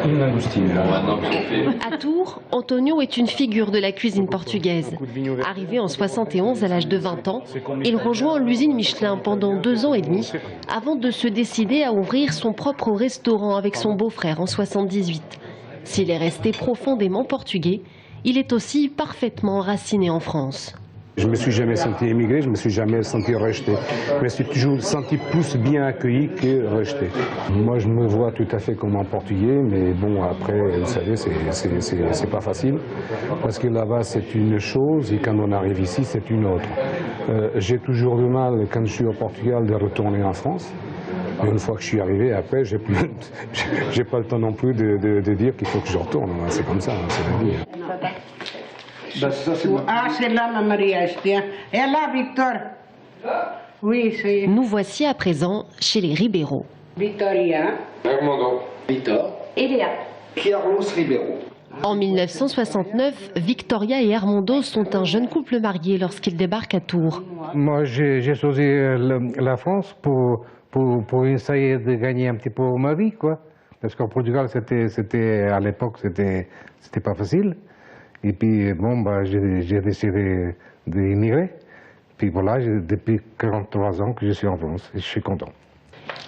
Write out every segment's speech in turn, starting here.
une langoustine. À Tours, Antonio est une figure de la cuisine portugaise. Arrivé en 71 à l'âge de 20 ans, il rejoint l'usine Michelin pendant 2 ans et demi avant de se décider à ouvrir son propre restaurant avec son beau-frère en 78. S'il est resté profondément portugais, il est aussi parfaitement enraciné en France. Je ne me suis jamais senti émigré, je ne me suis jamais senti rejeté. Je me suis toujours senti plus bien accueilli que rejeté. Moi, je me vois tout à fait comme un Portugais, mais bon, après, vous savez, c'est pas facile. Parce que là-bas, c'est une chose, et quand on arrive ici, c'est une autre. J'ai toujours du mal, quand je suis au Portugal, de retourner en France. Mais une fois que je suis arrivé, après, j'ai pas le temps non plus de dire qu'il faut que je retourne. C'est comme ça, c'est la vie. Ah, c'est là, ma Maria. Et là, Victor. Oui, c'est... Nous voici à présent chez les Ribeiro. Victoria. Armando. Victor. Et Léa. Carlos Ribeiro. En 1969, Victoria et Armando sont un jeune couple marié lorsqu'ils débarquent à Tours. Moi, j'ai choisi la France pour essayer de gagner un petit peu ma vie, quoi. Parce qu'au Portugal, à l'époque, c'était pas facile. Et puis, bon, j'ai décidé d'immigrer. Puis voilà, depuis 43 ans que je suis en France et je suis content.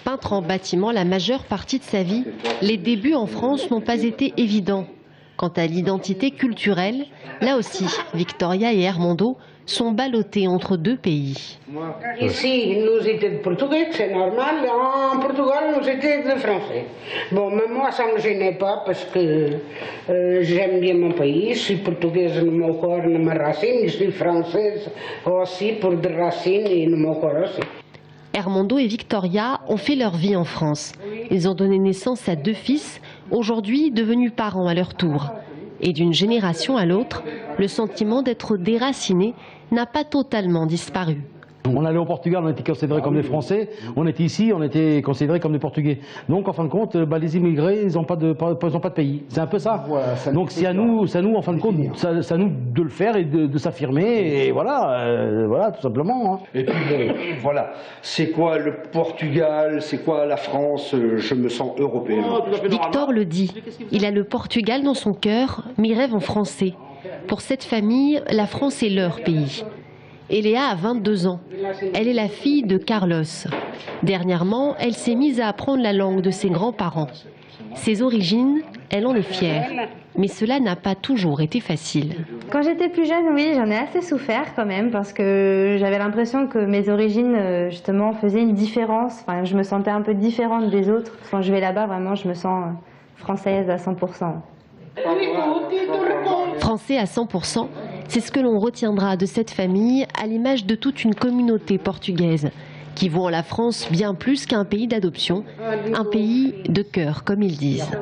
Peintre en bâtiment la majeure partie de sa vie, les débuts en France n'ont pas été évidents. Quant à l'identité culturelle, là aussi, Victoria et Armando sont ballottés entre 2 pays. Ici, nous étions de Portugais, c'est normal. En Portugal, nous étions de Français. Bon, mais moi, ça ne me gênait pas parce que j'aime bien mon pays. Je suis portugaise no meu corps, no mes racines. Je suis française aussi pour des racines et no meu corps aussi. Armando et Victoria ont fait leur vie en France. Ils ont donné naissance à 2 fils, aujourd'hui devenus parents à leur tour. Et d'une génération à l'autre, le sentiment d'être déraciné n'a pas totalement disparu. On allait au Portugal, on était considérés comme des Français. On était ici, on était considérés comme des Portugais. Donc en fin de compte, les immigrés, ils n'ont pas de pays. C'est un peu ça. Voilà, donc c'est à nous, en fin de compte, c'est à nous de le faire et de s'affirmer. Et voilà, tout simplement. Hein. Et puis bon, voilà. C'est quoi le Portugal? C'est quoi la France? Je me sens européen. Victor le dit. Il a le Portugal dans son cœur, mais rêve en français. Pour cette famille, la France est leur pays. Et Léa a 22 ans. Elle est la fille de Carlos. Dernièrement, elle s'est mise à apprendre la langue de ses grands-parents. Ses origines, elle en est fière. Mais cela n'a pas toujours été facile. Quand j'étais plus jeune, oui, j'en ai assez souffert quand même, parce que j'avais l'impression que mes origines, justement, faisaient une différence. Enfin, je me sentais un peu différente des autres. Quand je vais là-bas, vraiment, je me sens française à 100%. Français à 100%, c'est ce que l'on retiendra de cette famille à l'image de toute une communauté portugaise qui voit la France bien plus qu'un pays d'adoption, un pays de cœur comme ils disent.